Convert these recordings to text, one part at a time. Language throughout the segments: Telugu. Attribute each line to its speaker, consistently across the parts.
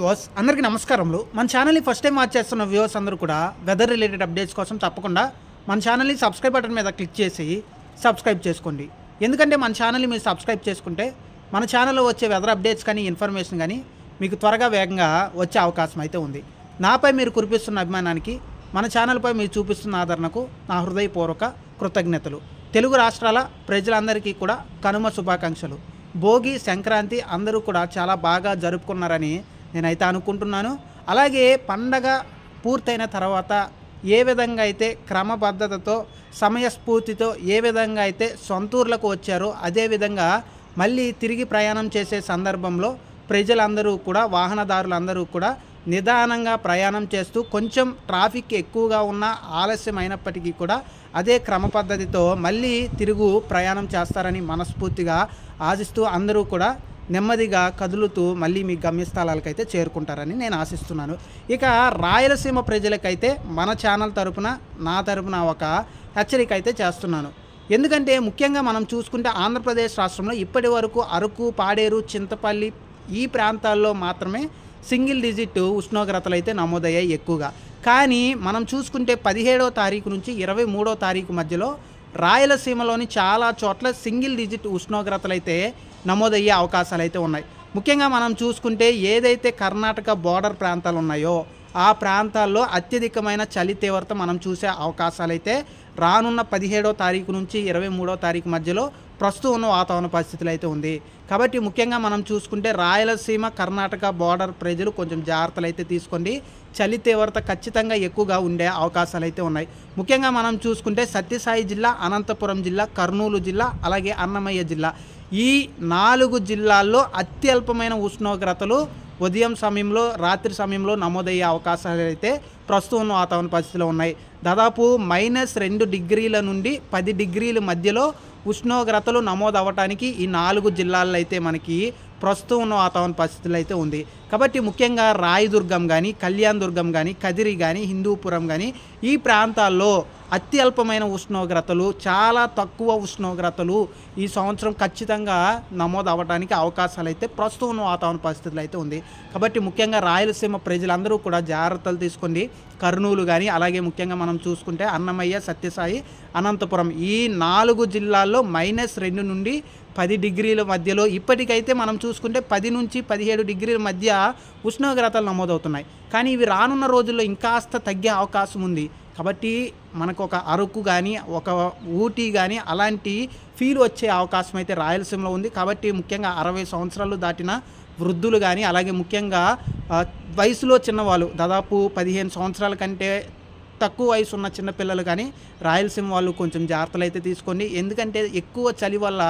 Speaker 1: వ్యూవర్స్ అందరికీ నమస్కారములు. మన ఛానల్ని ఫస్ట్ టైం వాచ్ చేస్తున్న వ్యూవర్స్ అందరూ కూడా వెదర్ రిలేటెడ్ అప్డేట్స్ కోసం తప్పకుండా మన ఛానల్ని సబ్స్క్రైబ్ బటన్ మీద క్లిక్ చేసి సబ్స్క్రైబ్ చేసుకోండి. ఎందుకంటే మన ఛానల్ని మీరు సబ్స్క్రైబ్ చేసుకుంటే మన ఛానల్లో వచ్చే వెదర్ అప్డేట్స్ కానీ ఇన్ఫర్మేషన్ కానీ మీకు త్వరగా వేగంగా వచ్చే అవకాశం అయితే ఉంది. నాపై మీరు కురిపిస్తున్న అభిమానానికి, మన ఛానల్పై మీరు చూపిస్తున్న ఆదరణకు నా హృదయపూర్వక కృతజ్ఞతలు. తెలుగు రాష్ట్రాల ప్రజలందరికీ కూడా కనుమ శుభాకాంక్షలు. భోగి, సంక్రాంతి అందరూ కూడా చాలా బాగా జరుపుకున్నారని నేనైతే అనుకుంటున్నాను. అలాగే పండగ పూర్తయిన తర్వాత ఏ విధంగా అయితే క్రమబద్ధతతో, సమయస్ఫూర్తితో ఏ విధంగా అయితే సొంతూర్లకు వచ్చారో అదేవిధంగా మళ్ళీ తిరిగి ప్రయాణం చేసే సందర్భంలో ప్రజలందరూ కూడా, వాహనదారులందరూ కూడా నిదానంగా ప్రయాణం చేస్తూ కొంచెం ట్రాఫిక్ ఎక్కువగా ఉన్న ఆలస్యం అయినప్పటికీ కూడా అదే క్రమ పద్ధతితో మళ్ళీ తిరుగు ప్రయాణం చేస్తారని మనస్ఫూర్తిగా ఆశిస్తూ అందరూ కూడా నెమ్మదిగా కదులుతూ మళ్ళీ మీ గమ్యస్థలాలకైతే చేరుకుంటారని నేను ఆశిస్తున్నాను. ఇక రాయలసీమ ప్రజలకైతే మన ఛానల్ తరపున, నా తరపున ఒక హెచ్చరిక అయితే చేస్తున్నాను. ఎందుకంటే ముఖ్యంగా మనం చూసుకుంటే ఆంధ్రప్రదేశ్ రాష్ట్రంలో ఇప్పటి వరకు అరకు, పాడేరు, చింతపల్లి ఈ ప్రాంతాల్లో మాత్రమే సింగిల్ డిజిట్ ఉష్ణోగ్రతలు అయితే నమోదయ్యాయి ఎక్కువగా. కానీ మనం చూసుకుంటే 17వ తారీఖు నుంచి 23వ తారీఖు మధ్యలో రాయలసీమలోని చాలా చోట్ల సింగిల్ డిజిట్ ఉష్ణోగ్రతలు అయితే నమోదయ్యే అవకాశాలు అయితే ఉన్నాయి. ముఖ్యంగా మనం చూసుకుంటే ఏదైతే కర్ణాటక బోర్డర్ ప్రాంతాలు ఉన్నాయో ఆ ప్రాంతాల్లో అత్యధికమైన చలి తీవ్రత మనం చూసే అవకాశాలు అయితే రానున్న 17వ తారీఖు నుంచి 23వ తారీఖు మధ్యలో ప్రస్తుతం ఉన్న వాతావరణ పరిస్థితులు అయితే ఉంది. కాబట్టి ముఖ్యంగా మనం చూసుకుంటే రాయలసీమ, కర్ణాటక బోర్డర్ ప్రజలు కొంచెం జాగ్రత్తలు అయితే తీసుకోండి. చలి తీవ్రత ఖచ్చితంగా ఎక్కువగా ఉండే అవకాశాలు అయితే ఉన్నాయి. ముఖ్యంగా మనం చూసుకుంటే సత్యసాయి జిల్లా, అనంతపురం జిల్లా, కర్నూలు జిల్లా, అలాగే అన్నమయ్య జిల్లా, ఈ 4 జిల్లాల్లో అత్యల్పమైన ఉష్ణోగ్రతలు ఉదయం సమయంలో, రాత్రి సమయంలో నమోదయ్యే అవకాశాలు అయితే ప్రస్తుతం ఉన్న వాతావరణ పరిస్థితులు ఉన్నాయి. దాదాపు -2 డిగ్రీల నుండి 10 డిగ్రీల మధ్యలో ఉష్ణోగ్రతలు నమోదు అవ్వటానికి ఈ 4 జిల్లాల్లో అయితే మనకి ప్రస్తుతం ఉన్న వాతావరణ పరిస్థితులు అయితే ఉంది. కాబట్టి ముఖ్యంగా రాయదుర్గం కానీ, కళ్యాణదుర్గం కానీ, కదిరి కానీ, హిందూపురం కానీ ఈ ప్రాంతాల్లో అత్యల్పమైన ఉష్ణోగ్రతలు, చాలా తక్కువ ఉష్ణోగ్రతలు ఈ సంవత్సరం ఖచ్చితంగా నమోదు అవ్వడానికి అవకాశాలు అయితే ప్రస్తుతం ఉన్న వాతావరణ పరిస్థితులు అయితే ఉంది. కాబట్టి ముఖ్యంగా రాయలసీమ ప్రజలందరూ కూడా జాగ్రత్తలు తీసుకోండి. కర్నూలు కానీ, అలాగే ముఖ్యంగా మనం చూసుకుంటే అన్నమయ్య, సత్యసాయి, అనంతపురం ఈ 4 జిల్లాల్లో -2 నుండి 10 డిగ్రీల మధ్యలో ఇప్పటికైతే మనం చూసుకుంటే 10 నుంచి 17 డిగ్రీల మధ్య ఉష్ణోగ్రతలు నమోదవుతున్నాయి. కానీ ఇవి రానున్న రోజుల్లో ఇంకాస్త తగ్గే అవకాశం ఉంది. కాబట్టి మనకు ఒక అరకు కానీ, ఒక ఊటీ కానీ అలాంటి ఫీల్ వచ్చే అవకాశం అయితే రాయలసీమలో ఉంది. కాబట్టి ముఖ్యంగా 60 సంవత్సరాలు దాటిన వృద్ధులు కానీ, అలాగే ముఖ్యంగా వయసులో చిన్నవాళ్ళు, దాదాపు 15 సంవత్సరాల కంటే తక్కువ వయసు ఉన్న చిన్నపిల్లలు కానీ రాయలసీమ వాళ్ళు కొంచెం జాగ్రత్తలు అయితే తీసుకోండి. ఎందుకంటే ఎక్కువ చలి వల్ల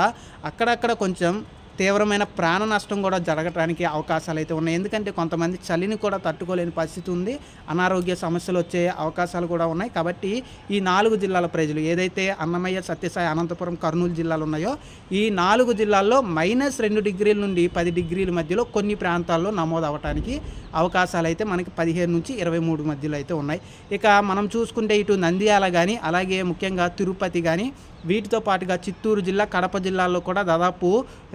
Speaker 1: అక్కడక్కడ కొంచెం తీవ్రమైన ప్రాణ నష్టం కూడా జరగడానికి అవకాశాలు అయితే ఉన్నాయి. ఎందుకంటే కొంతమంది చలిని కూడా తట్టుకోలేని పరిస్థితి ఉంది, అనారోగ్య సమస్యలు వచ్చే అవకాశాలు కూడా ఉన్నాయి. కాబట్టి ఈ 4 జిల్లాల ప్రజలు ఏదైతే అన్నమయ్య, సత్యసాయి, అనంతపురం, కర్నూలు జిల్లాలు ఉన్నాయో ఈ 4 జిల్లాల్లో -2 డిగ్రీల నుండి 10 డిగ్రీల మధ్యలో కొన్ని ప్రాంతాల్లో నమోదు అవ్వడానికి అవకాశాలు అయితే మనకి 15 నుంచి 23 మధ్యలో అయితే ఉన్నాయి. ఇక మనం చూసుకుంటే ఇటు నంద్యాల కానీ, అలాగే ముఖ్యంగా తిరుపతి కానీ, వీటితో పాటుగా చిత్తూరు జిల్లా, కడప జిల్లాల్లో కూడా దాదాపు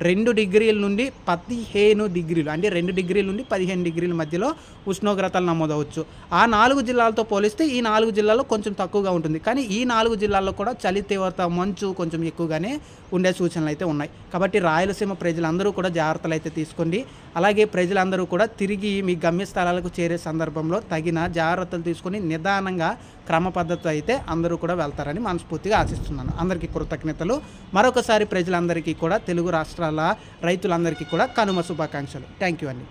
Speaker 1: 2 డిగ్రీల నుండి 15 డిగ్రీలు, అంటే 2 డిగ్రీల నుండి 15 డిగ్రీల మధ్యలో ఉష్ణోగ్రతలు నమోదవచ్చు. ఆ 4 జిల్లాలతో పోలిస్తే ఈ 4 జిల్లాల్లో కొంచెం తక్కువగా ఉంటుంది. కానీ ఈ 4 జిల్లాల్లో కూడా చలి తీవ్రత, మంచు కొంచెం ఎక్కువగానే ఉండే సూచనలు అయితే ఉన్నాయి. కాబట్టి రాయలసీమ ప్రజలందరూ కూడా జాగ్రత్తలు అయితే తీసుకోండి. అలాగే ప్రజలందరూ కూడా తిరిగి మీ గమ్యస్థలాలకు చేరే సందర్భంలో తగిన జాగ్రత్తలు తీసుకొని నిదానంగా క్రమ పద్ధతి అయితే అందరూ కూడా వెళ్తారని మనస్ఫూర్తిగా ఆశిస్తున్నాను. అందరికీ కృతజ్ఞతలు. మరొకసారి ప్రజలందరికీ కూడా, తెలుగు రాష్ట్రాల రైతులందరికీ కూడా కనుమ శుభాకాంక్షలు. థ్యాంక్ యూ అండి.